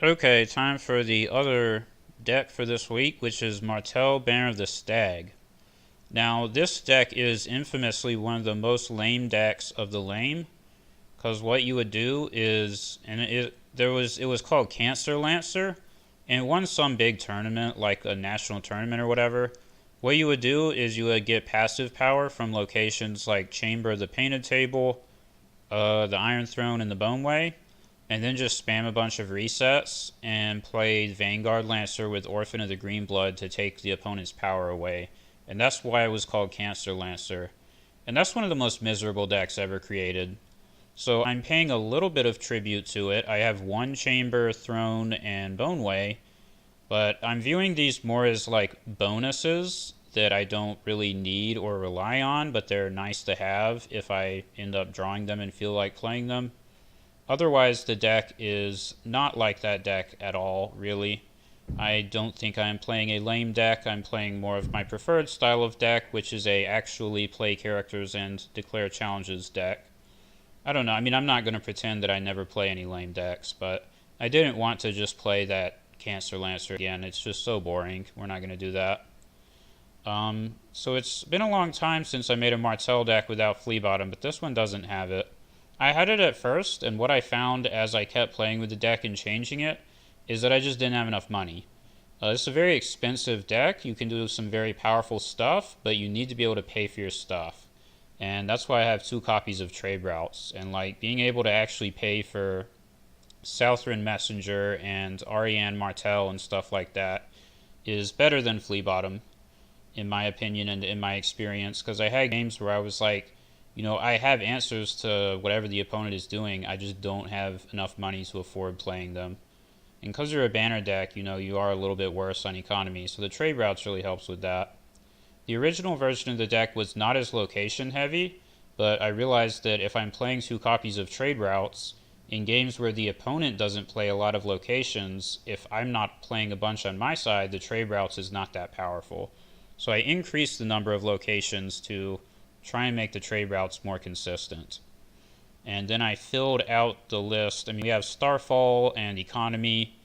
Okay, time for the other deck for this week, which is Martell, Banner of the Stag. Now, this deck is infamously one of the most lame decks of the lame, because what you would do is, and it was called Cancer Lancer, and it won some big tournament, like a national tournament or whatever. What you would do is you would get passive power from locations like Chamber of the Painted Table, the Iron Throne, and the Boneway, and then just spam a bunch of resets and play Vanguard Lancer with Orphan of the Green Blood to take the opponent's power away. And that's why it was called Cancer Lancer. And that's one of the most miserable decks ever created. So I'm paying a little bit of tribute to it. I have one Chamber, Throne, and Boneway, but I'm viewing these more as like bonuses that I don't really need or rely on, but they're nice to have if I end up drawing them and feel like playing them. Otherwise, the deck is not like that deck at all, really. I don't think I'm playing a lame deck. I'm playing more of my preferred style of deck, which is a actually play characters and declare challenges deck. I don't know. I mean, I'm not going to pretend that I never play any lame decks, but I didn't want to just play that Cancer Lancer again. It's just so boring. We're not going to do that. So it's been a long time since I made a Martell deck without Flea Bottom, but this one doesn't have it. I had it at first, and what I found as I kept playing with the deck and changing it is that I just didn't have enough money. It's a very expensive deck. You can do some very powerful stuff, but you need to be able to pay for your stuff. And that's why I have 2 copies of Trade Routes. And like being able to actually pay for Southron Messenger and Ariane Martell and stuff like that is better than Flea Bottom, in my opinion and in my experience. Because I had games where I was like, you know, I have answers to whatever the opponent is doing. I just don't have enough money to afford playing them. And because you're a banner deck, you know, you are a little bit worse on economy. So the trade routes really helps with that. The original version of the deck was not as location heavy, but I realized that if I'm playing 2 copies of trade routes, in games where the opponent doesn't play a lot of locations, if I'm not playing a bunch on my side, the trade routes is not that powerful. So I increased the number of locations to try and make the trade routes more consistent. And then I filled out the list. I mean, we have Starfall and Economy,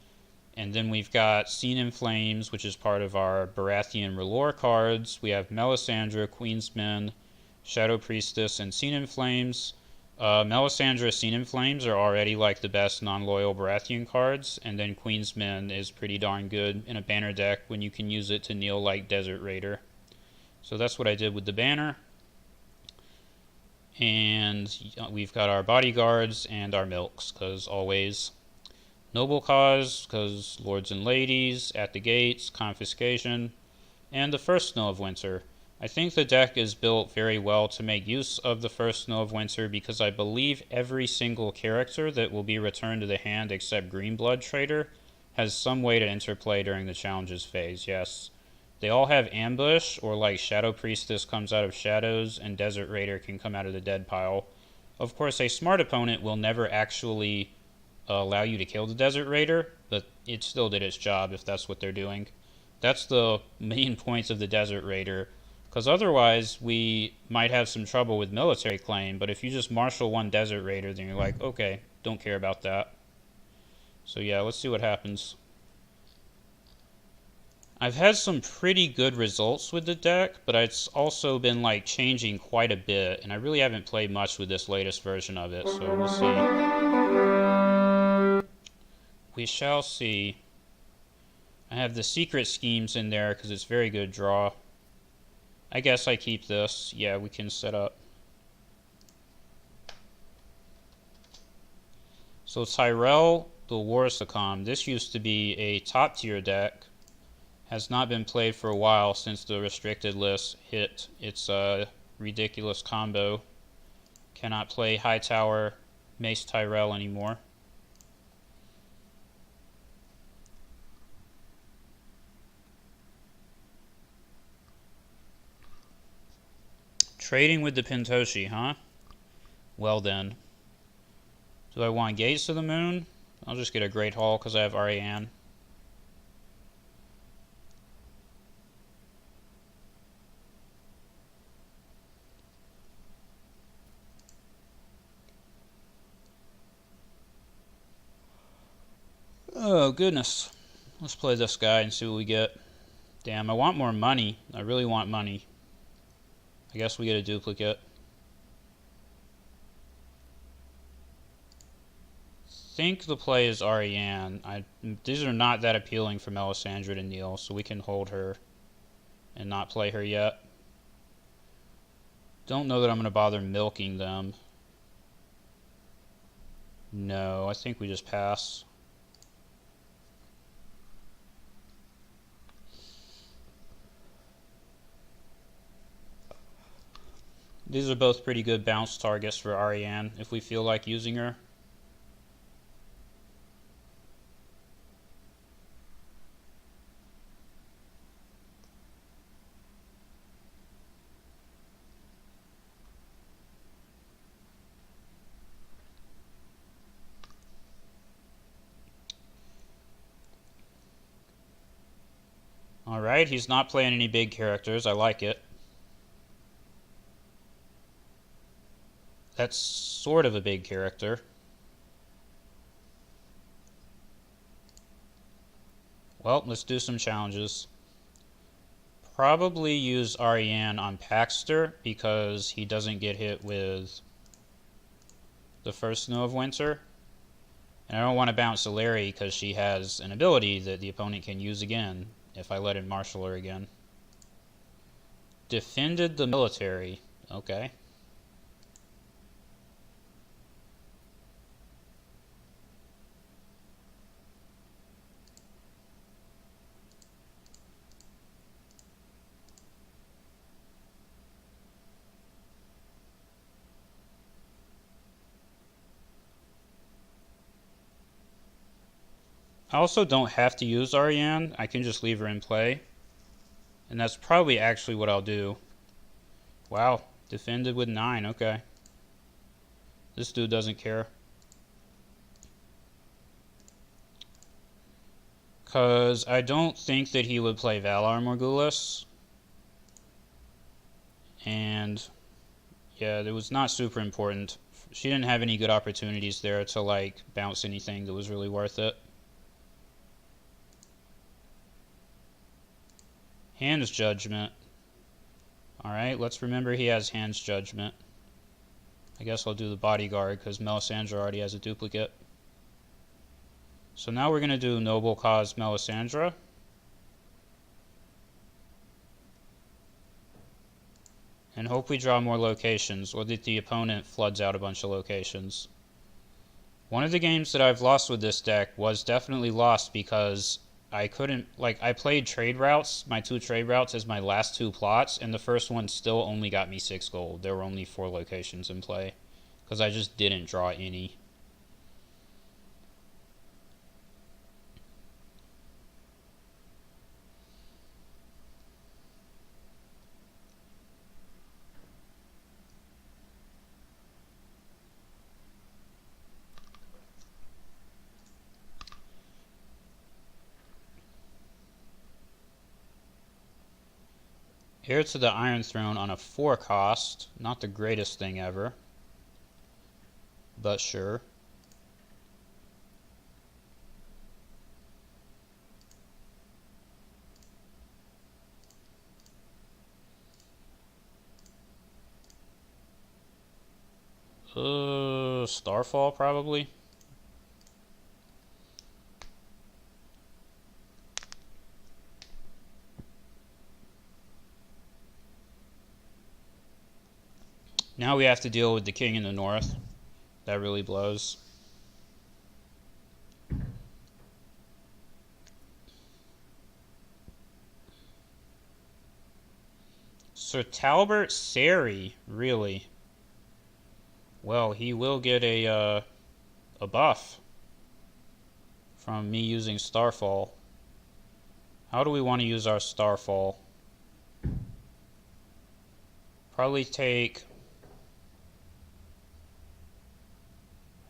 and then we've got Scene in Flames, which is part of our Baratheon Relore cards. We have Melisandre, Queensmen, Shadow Priestess, and Scene in Flames. Melisandre, Scene in Flames are already like the best non-loyal Baratheon cards, and then Queensmen is pretty darn good in a banner deck when you can use it to kneel like Desert Raider. So that's what I did with the banner. And we've got our bodyguards and our milks, because always. Noble cause, because lords and ladies, at the gates, confiscation, and the first snow of winter. I think the deck is built very well to make use of the first snow of winter, because I believe every single character that will be returned to the hand except Greenblood Trader has some way to interplay during the challenges phase, yes. They all have ambush, or like Shadow Priestess comes out of shadows and Desert Raider can come out of the dead pile. Of course, a smart opponent will never actually allow you to kill the Desert Raider, but it still did its job if that's what they're doing. That's the main point of the Desert Raider, because otherwise we might have some trouble with military claim, but if you just marshal one Desert Raider, then you're like, okay, don't care about that. So yeah, let's see what happens. I've had some pretty good results with the deck, but it's also been like changing quite a bit, and I really haven't played much with this latest version of it, so we'll see. We shall see. I have the secret schemes in there because it's very good draw. I guess I keep this. Yeah, we can set up. So Tyrell, the Warsacom. This used to be a top tier deck. Has not been played for a while since the restricted list hit its ridiculous combo. Cannot play Hightower Mace Tyrell anymore. Trading with the Pentoshi, huh? Well then. Do I want Gates of the Moon? I'll just get a Great Hall because I have Ariane. Oh, goodness. Let's play this guy and see what we get. Damn, I want more money. I really want money. I guess we get a duplicate. I think the play is Ariane. These are not that appealing for Melisandre to kneel, so we can hold her and not play her yet. Don't know that I'm going to bother milking them. No, I think we just pass. These are both pretty good bounce targets for Ariane if we feel like using her. Alright, he's not playing any big characters. I like it. That's sort of a big character. Well, let's do some challenges. Probably use Ariane on Paxter because he doesn't get hit with the first Snow of Winter. And I don't want to bounce Illyri because she has an ability that the opponent can use again if I let him marshal her again. Defended the military. Okay. I also don't have to use Ariane. I can just leave her in play. And that's probably actually what I'll do. Wow. Defended with 9. Okay. This dude doesn't care. Because I don't think that he would play Valar Morghulis. And yeah, it was not super important. She didn't have any good opportunities there to like bounce anything that was really worth it. Hand's Judgment. Alright, let's remember he has Hand's Judgment. I guess I'll do the Bodyguard because Melisandre already has a duplicate. So now we're going to do Noble Cause Melisandre. And hope we draw more locations or that the opponent floods out a bunch of locations. One of the games that I've lost with this deck was definitely lost because I couldn't, like, I played trade routes, my 2 trade routes as my last 2 plots, and the first one still only got me 6 gold. There were only 4 locations in play because I just didn't draw any. Heir to the Iron Throne on a 4 cost. Not the greatest thing ever. But sure. Starfall probably. Now we have to deal with the king in the north. That really blows. Sir Talbert Seri, really? Well, he will get a buff from me using Starfall. How do we want to use our Starfall? Probably take...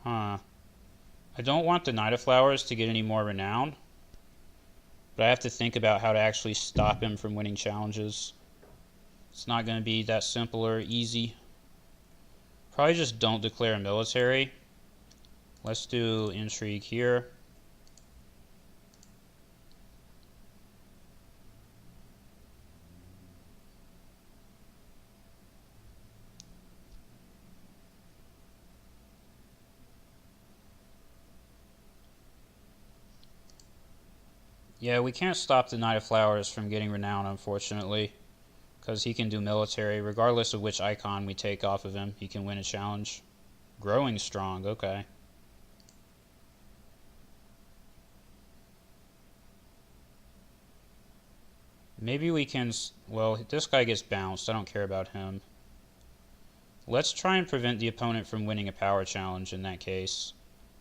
I don't want the Knight of Flowers to get any more renown, but I have to think about how to actually stop him from winning challenges. It's not going to be that simple or easy. Probably just don't declare military. Let's do intrigue here. Yeah, we can't stop the Knight of Flowers from getting renown, unfortunately, because he can do military. Regardless of which icon we take off of him, he can win a challenge. Growing strong, okay. Maybe we can... Well, this guy gets bounced. I don't care about him. Let's try and prevent the opponent from winning a power challenge in that case.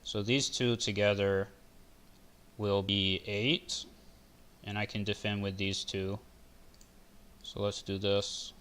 So these two together will be 8. And I can defend with these two. So let's do this.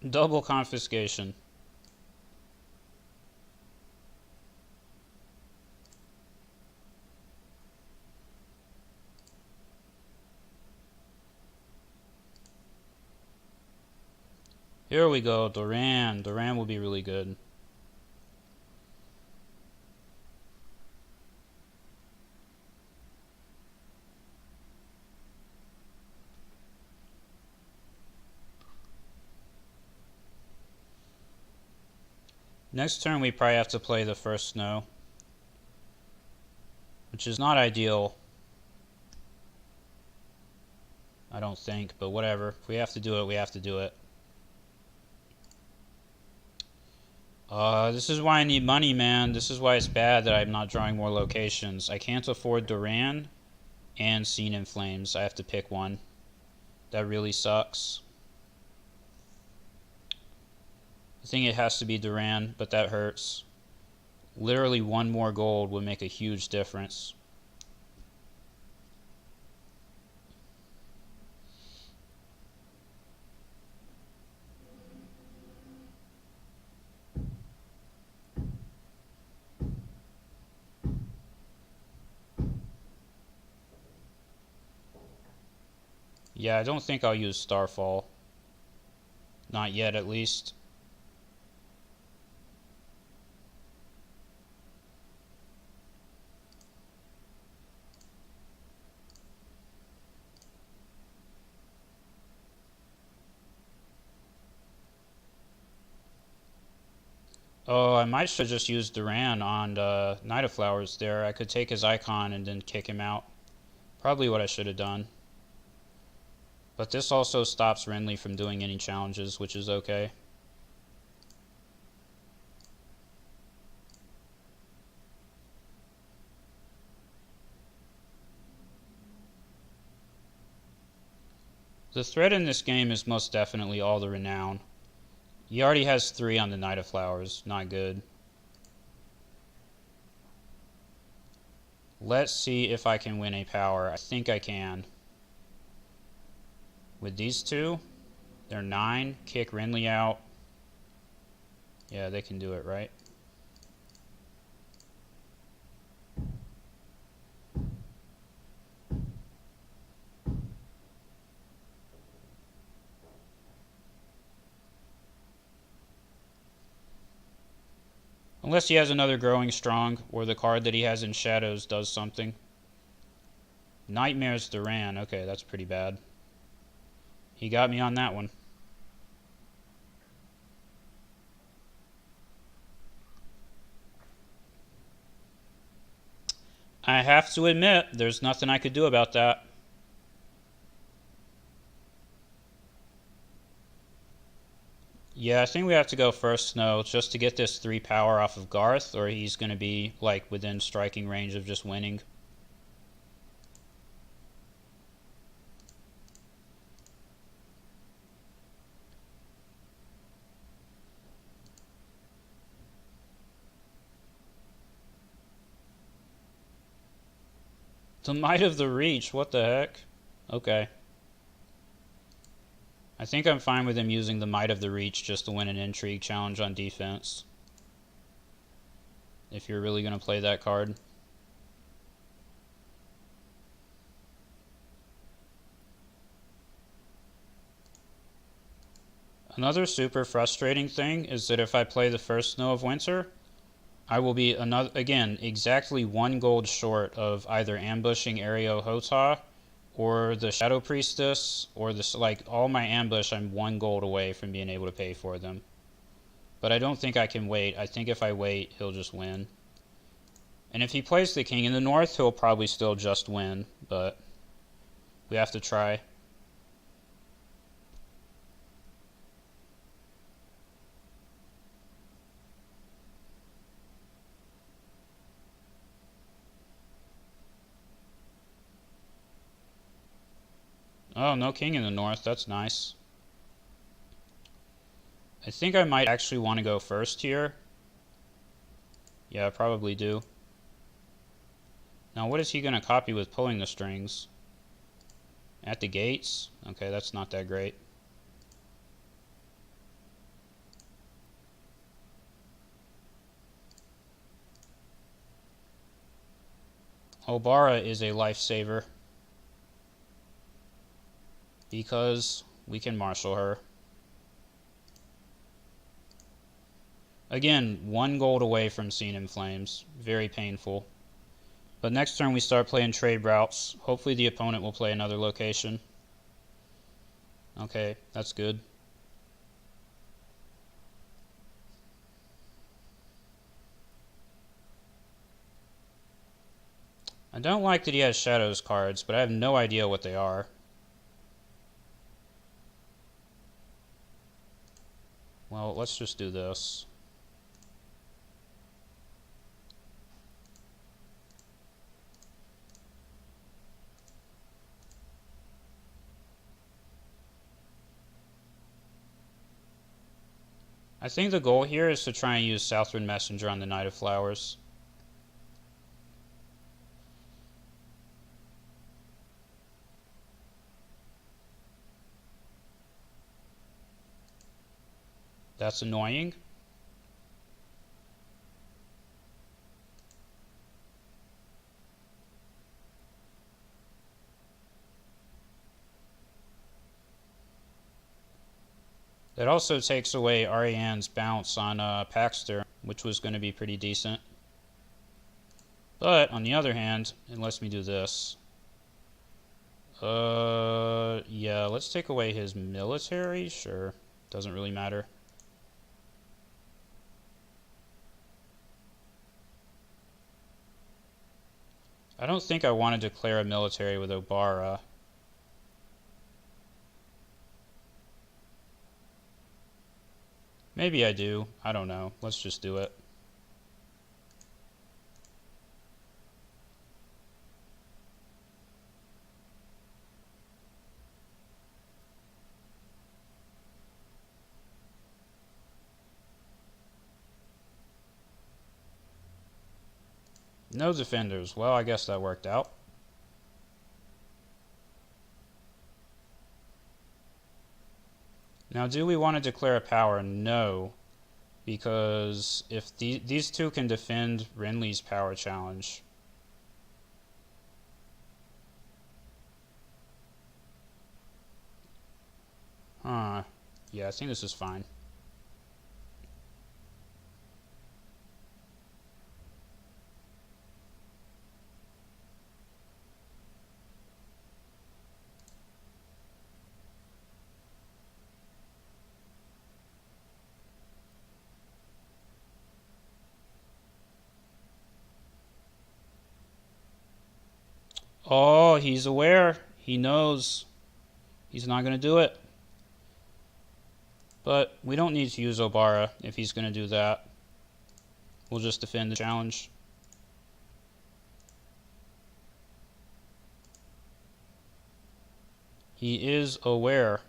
Double confiscation. Here we go, Duran. Duran will be really good. Next turn we probably have to play the first snow, which is not ideal, I don't think, but whatever. If we have to do it, we have to do it. This is why I need money, man. This is why it's bad that I'm not drawing more locations. I can't afford Duran and Scene in Flames. I have to pick one. That really sucks. I think it has to be Duran, but that hurts. Literally one more gold would make a huge difference. Yeah, I don't think I'll use Starfall. Not yet, at least. Oh, I might should have just used Duran on Knight of Flowers there. I could take his icon and then kick him out. Probably what I should have done. But this also stops Renly from doing any challenges, which is okay. The threat in this game is most definitely all the renown. He already has 3 on the Knight of Flowers. Not good. Let's see if I can win a power. I think I can. With these two, they're 9. Kick Renly out. Yeah, they can do it, right? Unless he has another Growing Strong, or the card that he has in Shadows does something. Nightmares Duran. Okay, that's pretty bad. He got me on that one. I have to admit, there's nothing I could do about that. Yeah, I think we have to go first snow just to get this 3 power off of Garth, or he's going to be like within striking range of just winning. The Might of the Reach, what the heck? Okay. I think I'm fine with him using the Might of the Reach just to win an Intrigue challenge on defense. If you're really going to play that card. Another super frustrating thing is that if I play the first Snow of Winter, I will be again exactly 1 gold short of either ambushing Ario Hota or the Shadow Priestess or this, like all my ambush. I'm 1 gold away from being able to pay for them. But I don't think I can wait. I think if I wait, he'll just win. And if he plays the King in the North, he'll probably still just win, but we have to try. Oh, no King in the North. That's nice. I think I might actually want to go first here. Yeah, I probably do. Now, what is he going to copy with pulling the strings? At the gates? Okay, that's not that great. Obara is a lifesaver because we can marshal her. Again, 1 gold away from Seen in Flames. Very painful. But next turn we start playing trade routes. Hopefully the opponent will play another location. Okay, that's good. I don't like that he has Shadows cards, but I have no idea what they are. Well, let's just do this. I think the goal here is to try and use Southwind Messenger on the Knight of Flowers. That's annoying. That also takes away Ariane's bounce on Paxter, which was going to be pretty decent. But, on the other hand, it lets me do this. Yeah, let's take away his military. Sure, doesn't really matter. I don't think I want to declare a military with Obara. Maybe I do. I don't know. Let's just do it. No defenders. Well, I guess that worked out. Now, do we want to declare a power? No. Because if these two can defend Renly's power challenge. Huh. Yeah, I think this is fine. Oh, he's aware. He knows. He's not going to do it. But we don't need to use Obara if he's going to do that. We'll just defend the challenge. He is aware.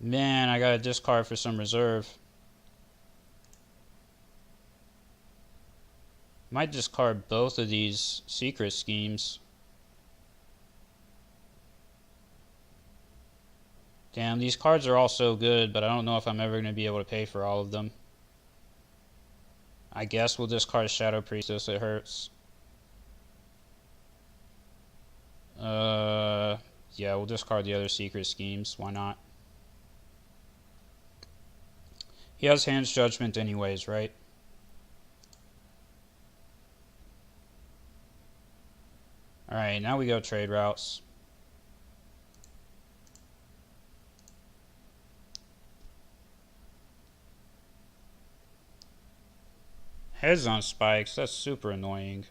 Man, I got a discard for some reserve. Might discard both of these secret schemes. Damn, these cards are all so good, but I don't know if I'm ever going to be able to pay for all of them. I guess we'll discard Shadow Priestess, it hurts. Yeah, we'll discard the other secret schemes, why not? He has Hand's Judgment anyways, right? Alright, now we go trade routes. Heads on spikes, that's super annoying.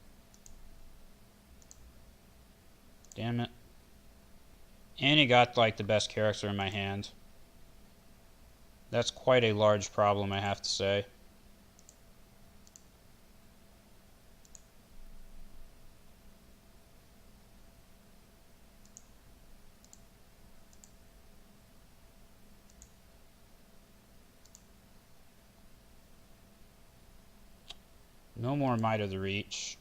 Damn it. And he got like the best character in my hand. That's quite a large problem, I have to say. No more Might of the Reach.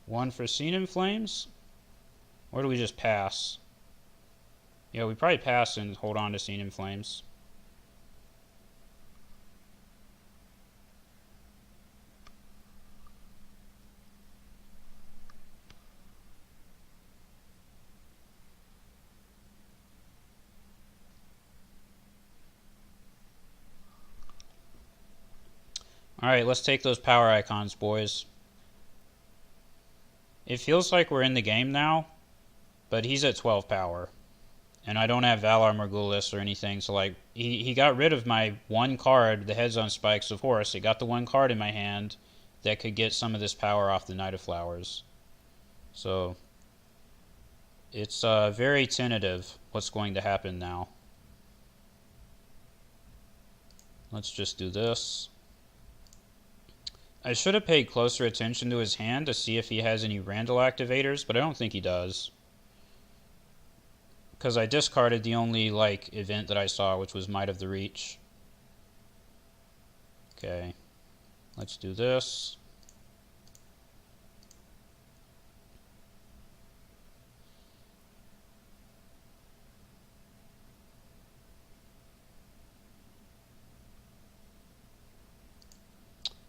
One for Scene in Flames? Or do we just pass? Yeah, we probably pass and hold on to Scene in Flames. Alright, let's take those power icons, boys. It feels like we're in the game now, but he's at 12 power. And I don't have Valar Morghulis or anything, so like, he got rid of my one card, the Heads on Spikes, of course. It got the one card in my hand that could get some of this power off the Knight of Flowers. So, it's very tentative what's going to happen now. Let's just do this. I should have paid closer attention to his hand to see if he has any Randall activators, but I don't think he does. Because I discarded the only, like, event that I saw, which was Might of the Reach. Okay. Let's do this.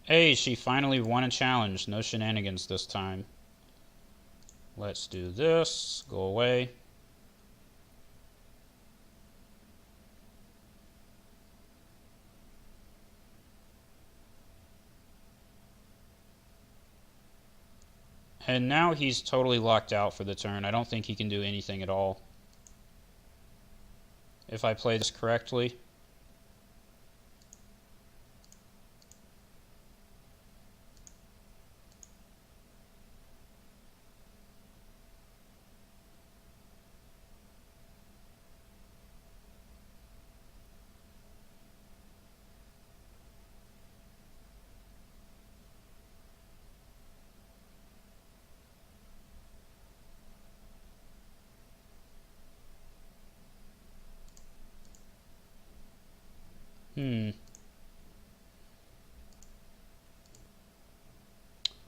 Hey, she finally won a challenge. No shenanigans this time. Let's do this. Go away. And now he's totally locked out for the turn. I don't think he can do anything at all. If I play this correctly.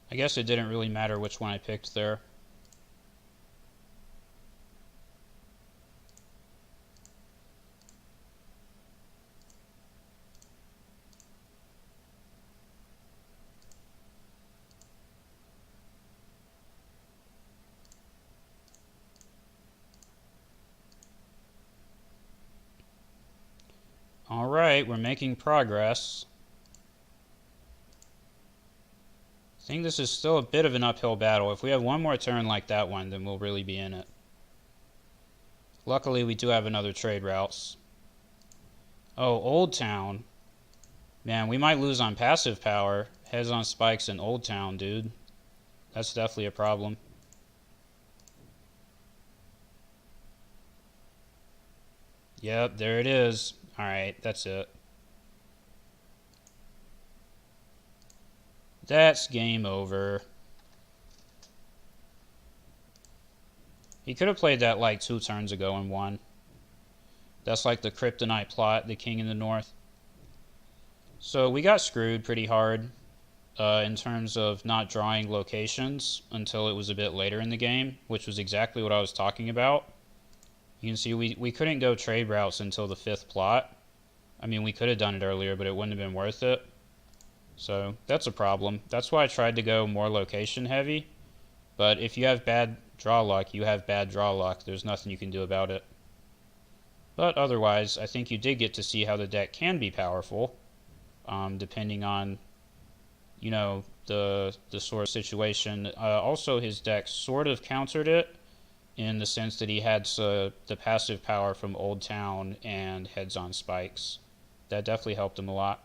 I guess it didn't really matter which one I picked there. Alright, we're making progress. I think this is still a bit of an uphill battle. If we have one more turn like that one, then we'll really be in it. Luckily, we do have another trade routes. Oh, Old Town. Man, we might lose on passive power. Heads on Spikes in Old Town, dude. That's definitely a problem. Yep, there it is. Alright, that's it. That's game over. He could have played that like 2 turns ago and won. That's like the kryptonite plot, the king in the north. So we got screwed pretty hard in terms of not drawing locations until it was a bit later in the game, which was exactly what I was talking about. You can see we couldn't go trade routes until the 5th plot. I mean, we could have done it earlier, but it wouldn't have been worth it. So that's a problem. That's why I tried to go more location heavy. But if you have bad draw luck, you have bad draw luck. There's nothing you can do about it. But otherwise, I think you did get to see how the deck can be powerful, depending on, you know, the sort of situation. Also, his deck sort of countered it in the sense that he had the passive power from Old Town and Heads on Spikes. That definitely helped him a lot.